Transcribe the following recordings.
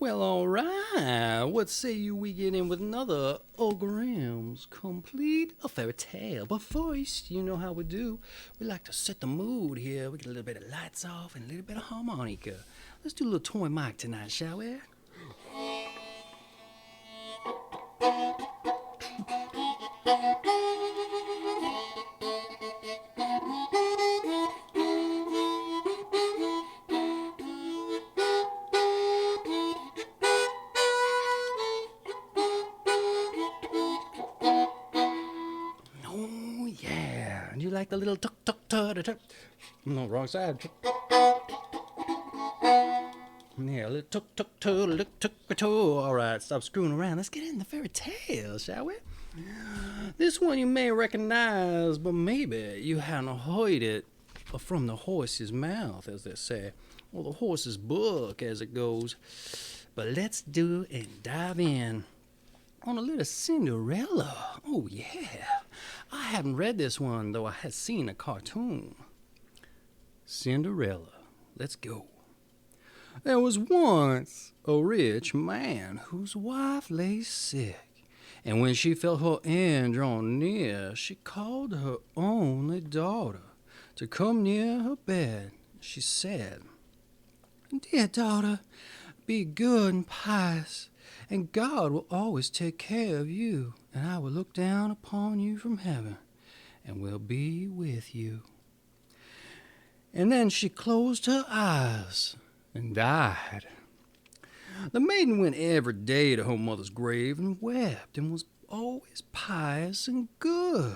Well, all right. What say you we get in with another Grimm's complete a fairy tale? But first, you know how we do. We like to set the mood here. We get a little bit of lights off and a little bit of harmonica. Let's do a little toy mic tonight, shall we? Oh yeah. And you like the little tuk tuk tuk tuk? No, wrong side. Yeah, a little tuk tuk tuk tuk tuk tuk. All right, stop screwing around. Let's get in the fairy tale, shall we? This one you may recognize, but maybe you haven't heard it from the horse's mouth, as they say, or the horse's book, as it goes. But let's do and dive in on a little Cinderella. Oh, yeah. I haven't read this one, though I had seen a cartoon. Cinderella. Let's go. There was once a rich man whose wife lay sick, and when she felt her end drawn near, she called her only daughter to come near her bed. She said, "Dear daughter, be good and pious, and God will always take care of you, and I will look down upon you from heaven, and will be with you." And then she closed her eyes and died. The maiden went every day to her mother's grave and wept, and was always pious and good.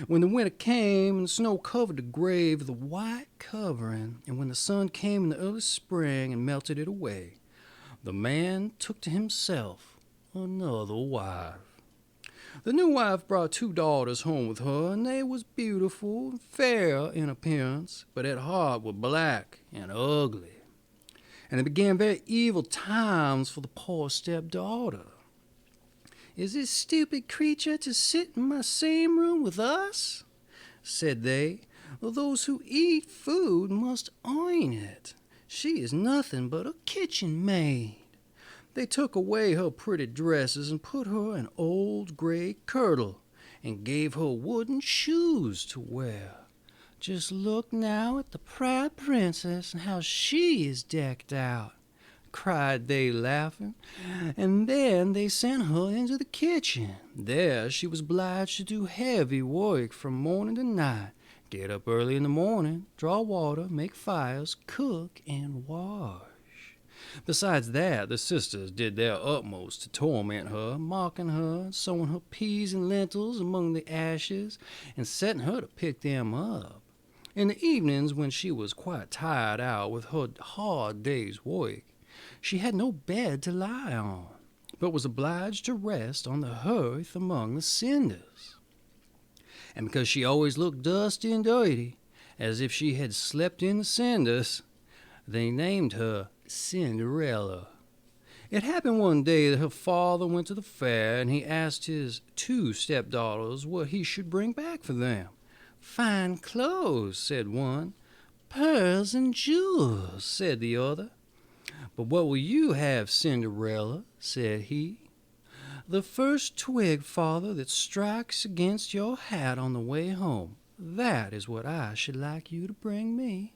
When the winter came and the snow covered the grave with a white covering, and when the sun came in the early spring and melted it away, the man took to himself another wife. The new wife brought two daughters home with her, and they was beautiful and fair in appearance, but at heart were black and ugly. And it began very evil times for the poor stepdaughter. "Is this stupid creature to sit in my same room with us?" said they. "Those who eat food must earn it. She is nothing but a kitchen maid." They took away her pretty dresses and put her in old gray kirtle, and gave her wooden shoes to wear. "Just look now at the proud princess and how she is decked out," cried they, laughing. And then they sent her into the kitchen. There she was obliged to do heavy work from morning to night, get up early in the morning, draw water, make fires, cook, and wash. Besides that, the sisters did their utmost to torment her, mocking her, sowing her peas and lentils among the ashes, and setting her to pick them up. In the evenings, when she was quite tired out with her hard day's work, she had no bed to lie on, but was obliged to rest on the hearth among the cinders. And because she always looked dusty and dirty, as if she had slept in the cinders, they named her Cinderella. It happened one day that her father went to the fair, and he asked his two stepdaughters what he should bring back for them. "Fine clothes," said one. "Pearls and jewels," said the other. "But what will you have, Cinderella?" said he. "The first twig, father, that strikes against your hat on the way home. That is what I should like you to bring me."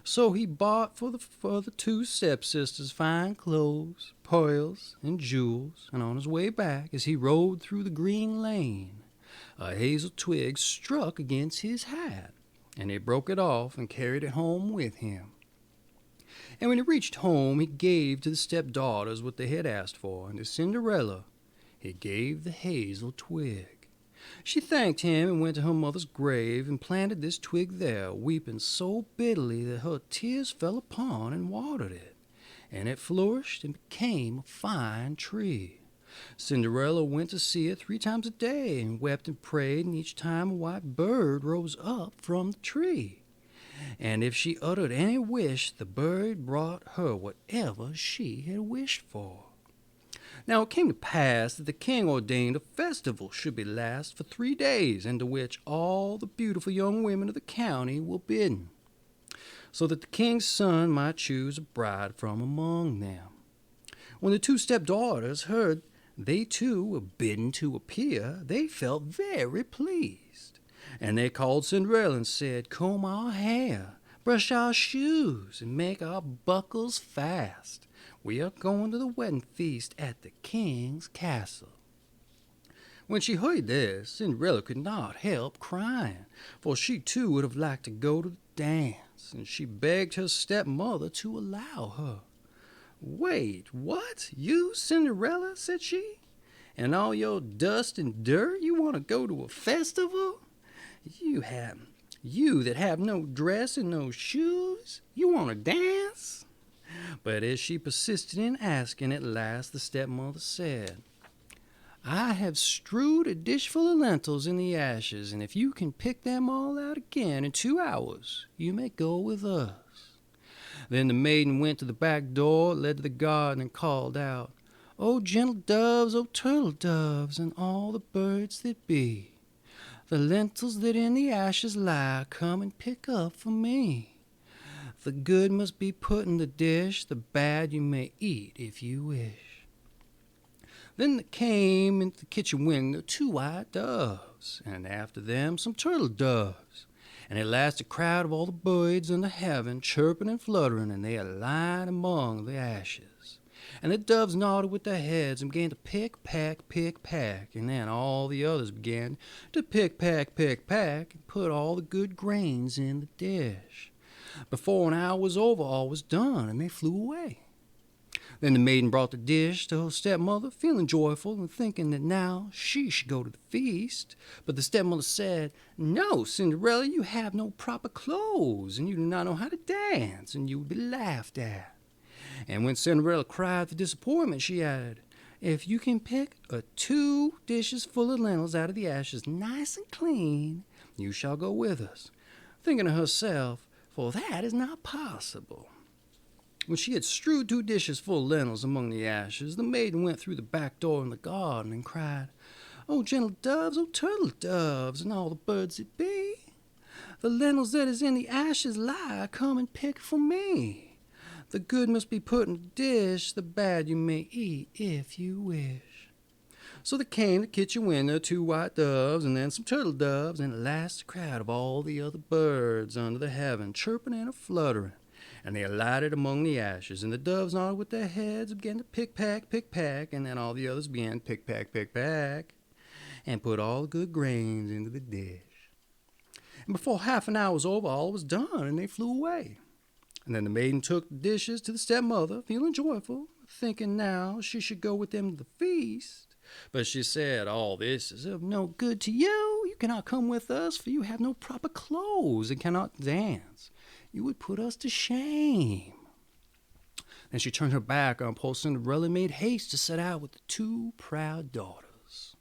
So he bought for the two stepsisters fine clothes, pearls, and jewels, and on his way back, as he rode through the green lane, a hazel twig struck against his hat, and he broke it off and carried it home with him. And when he reached home, he gave to the stepdaughters what they had asked for, and to Cinderella he gave the hazel twig. She thanked him and went to her mother's grave and planted this twig there, weeping so bitterly that her tears fell upon and watered it, and it flourished and became a fine tree. Cinderella went to see it 3 times a day, and wept and prayed, and each time a white bird rose up from the tree. And if she uttered any wish, the bird brought her whatever she had wished for. Now it came to pass that the king ordained a festival should be last for 3 days, into which all the beautiful young women of the county were bidden, so that the king's son might choose a bride from among them. When the two stepdaughters heard they too were bidden to appear, they felt very pleased. And they called Cinderella and said, "Comb our hair, brush our shoes, and make our buckles fast. We are going to the wedding feast at the king's castle." When she heard this, Cinderella could not help crying, for she too would have liked to go to the dance, and she begged her stepmother to allow her. "Wait, what? You, Cinderella?" said she. "And all your dust and dirt, you want to go to a festival? You that have no dress and no shoes, you want to dance?" But as she persisted in asking, at last the stepmother said, "I have strewed a dish full of lentils in the ashes, and if you can pick them all out again in 2 hours, you may go with us." Then the maiden went to the back door, led to the garden, and called out, "O gentle doves, O turtle doves, and all the birds that be, the lentils that in the ashes lie, come and pick up for me. The good must be put in the dish, the bad you may eat if you wish." Then there came into the kitchen window 2 white doves, and after them some turtle doves, and at last a crowd of all the birds under heaven, chirping and fluttering, and they aligned among the ashes. And the doves nodded with their heads and began to pick, pack, and then all the others began to pick, pack, and put all the good grains in the dish. Before an hour was over, all was done, and they flew away. Then the maiden brought the dish to her stepmother, feeling joyful and thinking that now she should go to the feast. But the stepmother said, "No, Cinderella, you have no proper clothes, and you do not know how to dance, and you will be laughed at." And when Cinderella cried for disappointment, she added, "If you can pick 2 dishes full of lentils out of the ashes nice and clean, you shall go with us," thinking to herself, "For that is not possible." When she had strewed 2 dishes full of lentils among the ashes, the maiden went through the back door in the garden and cried, "O gentle doves, O turtle doves, and all the birds that be, the lentils that is in the ashes lie, come and pick for me. The good must be put in the dish, the bad you may eat if you wish." So there came to the kitchen window 2 white doves, and then some turtle doves, and at last a crowd of all the other birds under the heaven, chirping and fluttering. And they alighted among the ashes, and the doves nodded with their heads and began to pick, pack, and then all the others began to pick, pack, and put all the good grains into the dish. And before half an hour was over, all was done, and they flew away. And then the maiden took the dishes to the stepmother, feeling joyful, thinking now she should go with them to the feast. But she said, "All this is of no good to you. You cannot come with us, for you have no proper clothes and cannot dance. You would put us to shame." Then she turned her back on poor Cinderella and made haste to set out with the 2 proud daughters.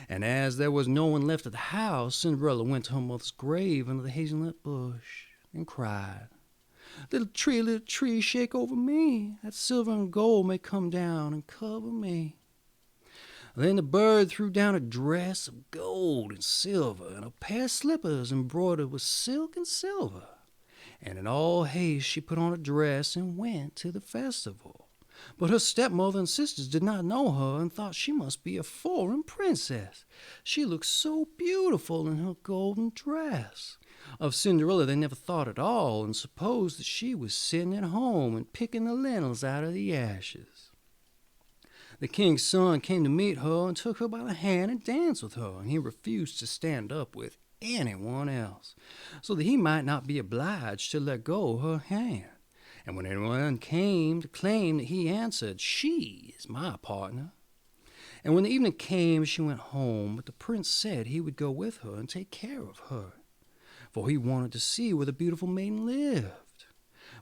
And as there was no one left at the house, Cinderella went to her mother's grave under the hazelnut bush and cried, little tree, shake over me, that silver and gold may come down and cover me." Then the bird threw down a dress of gold and silver, and a pair of slippers embroidered with silk and silver. And in all haste she put on a dress and went to the festival. But her stepmother and sisters did not know her, and thought she must be a foreign princess. She looked so beautiful in her golden dress. Of Cinderella they never thought at all, and supposed that she was sitting at home and picking the lentils out of the ashes. The king's son came to meet her and took her by the hand and danced with her, and he refused to stand up with anyone else, so that he might not be obliged to let go her hand. And when anyone came to claim that, he answered, "She is my partner." And when the evening came, she went home, but the prince said he would go with her and take care of her, for he wanted to see where the beautiful maiden lived.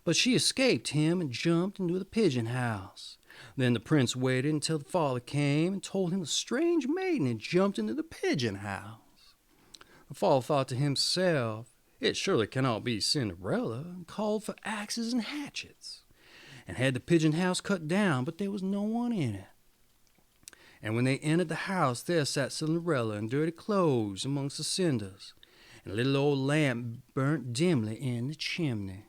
But she escaped him and jumped into the pigeon house. Then the prince waited until the father came and told him the strange maiden had jumped into the pigeon house. The father thought to himself, "It surely cannot be Cinderella," and called for axes and hatchets, and had the pigeon house cut down, but there was no one in it. And when they entered the house, there sat Cinderella in dirty clothes amongst the cinders, and a little old lamp burnt dimly in the chimney.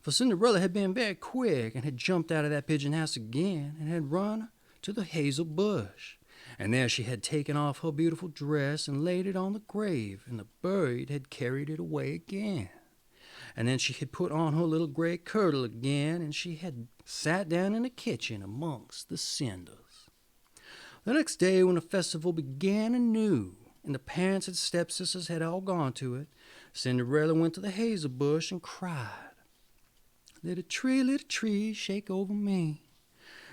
For Cinderella had been very quick and had jumped out of that pigeon house again and had run to the hazel bush. And there she had taken off her beautiful dress and laid it on the grave, and the bird had carried it away again. And then she had put on her little gray kirtle again, and she had sat down in the kitchen amongst the cinders. The next day, when the festival began anew, and the parents and stepsisters had all gone to it, Cinderella went to the hazel bush and cried, little tree, shake over me,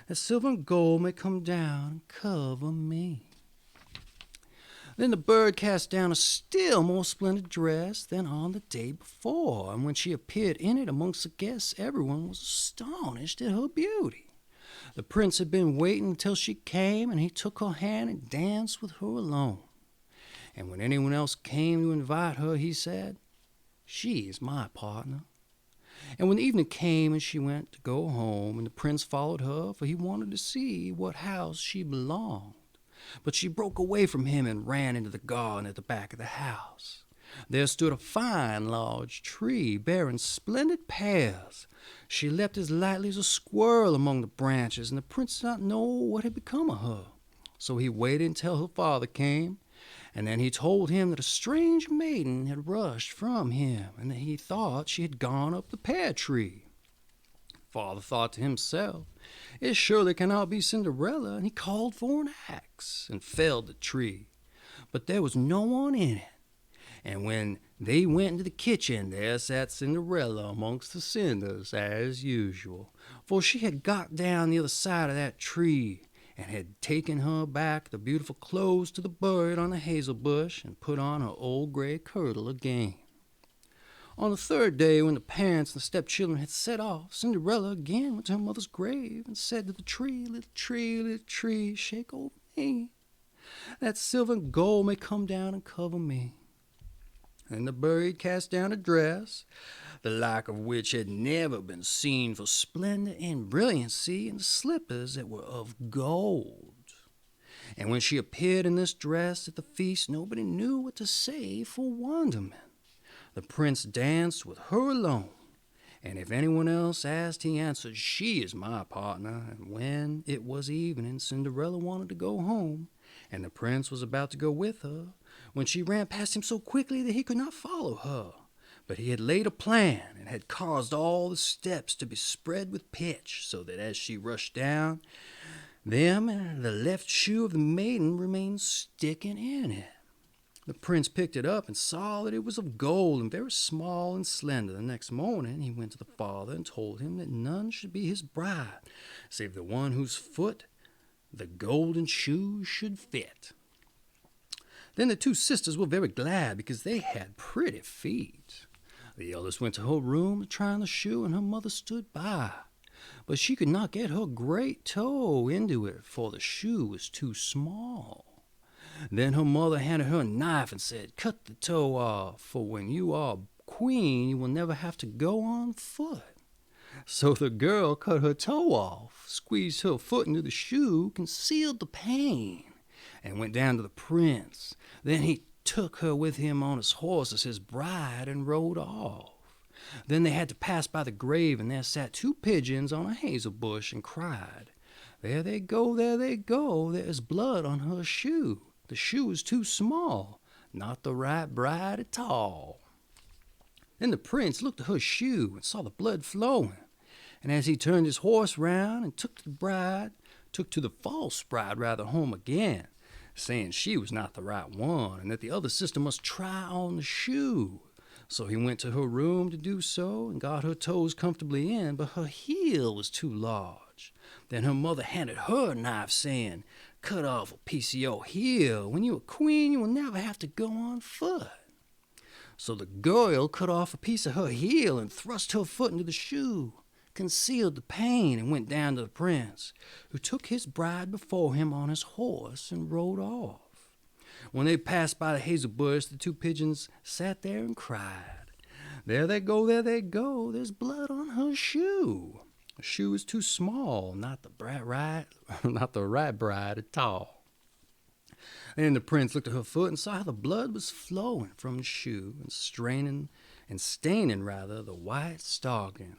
that silver and gold may come down and cover me. Then the bird cast down a still more splendid dress than on the day before, and when she appeared in it amongst the guests, everyone was astonished at her beauty. The prince had been waiting until she came, and he took her hand and danced with her alone. And when anyone else came to invite her, he said, "She is my partner." And when the evening came and she went to go home, and the prince followed her, for he wanted to see what house she belonged. But she broke away from him and ran into the garden at the back of the house. There stood a fine large tree bearing splendid pears. She leapt as lightly as a squirrel among the branches, and the prince did not know what had become of her. So he waited until her father came, and then he told him that a strange maiden had rushed from him, and that he thought she had gone up the pear tree. Father thought to himself, "It surely cannot be Cinderella," and he called for an axe and felled the tree. But there was no one in it. And when they went into the kitchen, there sat Cinderella amongst the cinders as usual, for she had got down the other side of that tree, and had taken her back the beautiful clothes to the bird on the hazel bush, and put on her old gray kirtle again. On the third day, when the parents and the stepchildren had set off, Cinderella again went to her mother's grave and said to the tree, little tree, shake over me, that silver and gold may come down and cover me." And the bird cast down a dress, the like of which had never been seen for splendor and brilliancy, and slippers that were of gold. And when she appeared in this dress at the feast, nobody knew what to say for wonderment. The prince danced with her alone, and if anyone else asked, he answered, "She is my partner." And when it was evening, Cinderella wanted to go home, and the prince was about to go with her, when she ran past him so quickly that he could not follow her. But he had laid a plan, and had caused all the steps to be spread with pitch, so that as she rushed down them, the left shoe of the maiden remained sticking in it. The prince picked it up and saw that it was of gold and very small and slender. The next morning he went to the father and told him that none should be his bride, save the one whose foot the golden shoe should fit. Then the two sisters were very glad, because they had pretty feet. The eldest went to her room to try on the shoe, and her mother stood by. But she could not get her great toe into it, for the shoe was too small. Then her mother handed her a knife and said, "Cut the toe off, for when you are queen you will never have to go on foot." So the girl cut her toe off, squeezed her foot into the shoe, concealed the pain, and went down to the prince. Then he took her with him on his horse as his bride and rode off. Then they had to pass by the grave, and there sat two pigeons on a hazel bush and cried, there they go, there's blood on her shoe. The shoe is too small, not the right bride at all." Then the prince looked at her shoe and saw the blood flowing, and as he turned his horse round and took to the false bride home again, saying she was not the right one, and that the other sister must try on the shoe. So he went to her room to do so, and got her toes comfortably in, but her heel was too large. Then her mother handed her a knife, saying, "Cut off a piece of your heel. When you are queen, you will never have to go on foot." So the girl cut off a piece of her heel and thrust her foot into the shoe, concealed the pain, and went down to the prince, who took his bride before him on his horse and rode off. When they passed by the hazel bush, the two pigeons sat there and cried, there they go, there's blood on her shoe. The shoe is too small, not the right bride at all." Then the prince looked at her foot and saw how the blood was flowing from the shoe and staining the white stocking.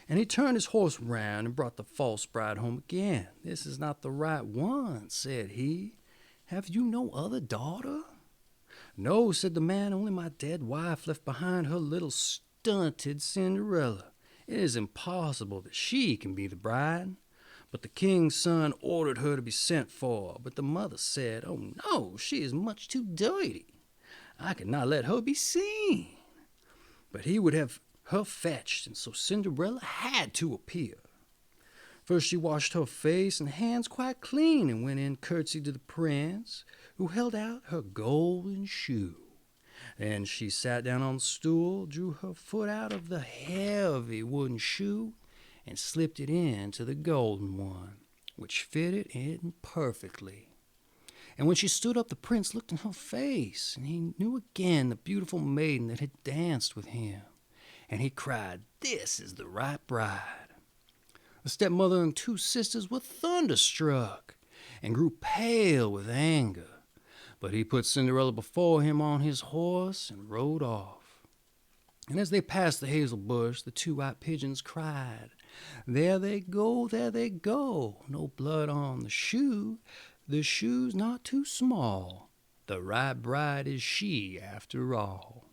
And he turned his horse round and brought the false bride home again. "This is not the right one," said he. "Have you no other daughter?" "No," said the man, "only my dead wife left behind her little stunted Cinderella. It is impossible that she can be the bride." But the king's son ordered her to be sent for. But the mother said, "Oh no, she is much too dirty. I could not let her be seen." But he would have her fetched, and so Cinderella had to appear. First she washed her face and hands quite clean, and went in curtsied to the prince, who held out her golden shoe. Then she sat down on the stool, drew her foot out of the heavy wooden shoe, and slipped it into the golden one, which fitted in perfectly. And when she stood up, the prince looked in her face, and he knew again the beautiful maiden that had danced with him. And he cried, "This is the right bride." The stepmother and two sisters were thunderstruck, and grew pale with anger. But he put Cinderella before him on his horse, and rode off. And as they passed the hazel bush, the two white pigeons cried, "There they go, there they go, no blood on the shoe's not too small, the right bride is she after all."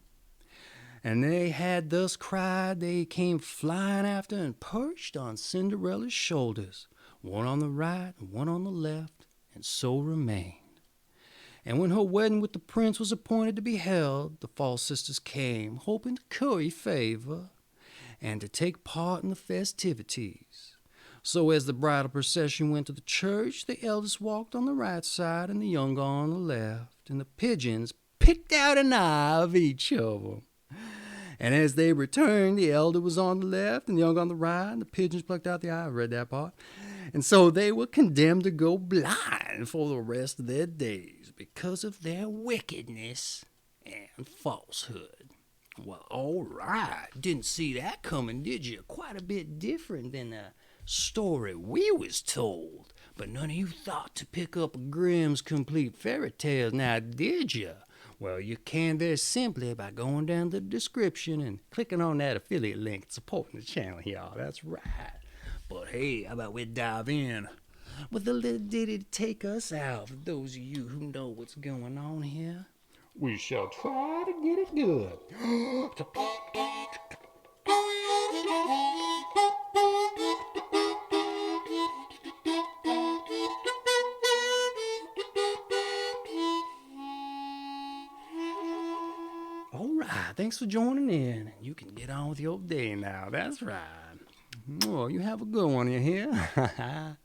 And they had thus cried, they came flying after and perched on Cinderella's shoulders, one on the right and one on the left, and so remained. And when her wedding with the prince was appointed to be held, the false sisters came, hoping to curry favor and to take part in the festivities. So as the bridal procession went to the church, the eldest walked on the right side and the younger on the left, and the pigeons picked out an eye of each of them. And as they returned, the elder was on the left and the younger on the right, and the pigeons plucked out the eye. I read that part. And so they were condemned to go blind for the rest of their days because of their wickedness and falsehood. Well, all right. Didn't see that coming, did you? Quite a bit different than the story we was told. But none of you thought to pick up Grimm's Complete Fairy Tales, now did you? Well, you can very simply by going down the description and clicking on that affiliate link and supporting the channel, y'all. That's right. But hey, how about we dive in with a little ditty to take us out for those of you who know what's going on here? We shall try to get it good. All right, thanks for joining in. You can get on with your day now. That's right. Oh, you have a good one, you hear?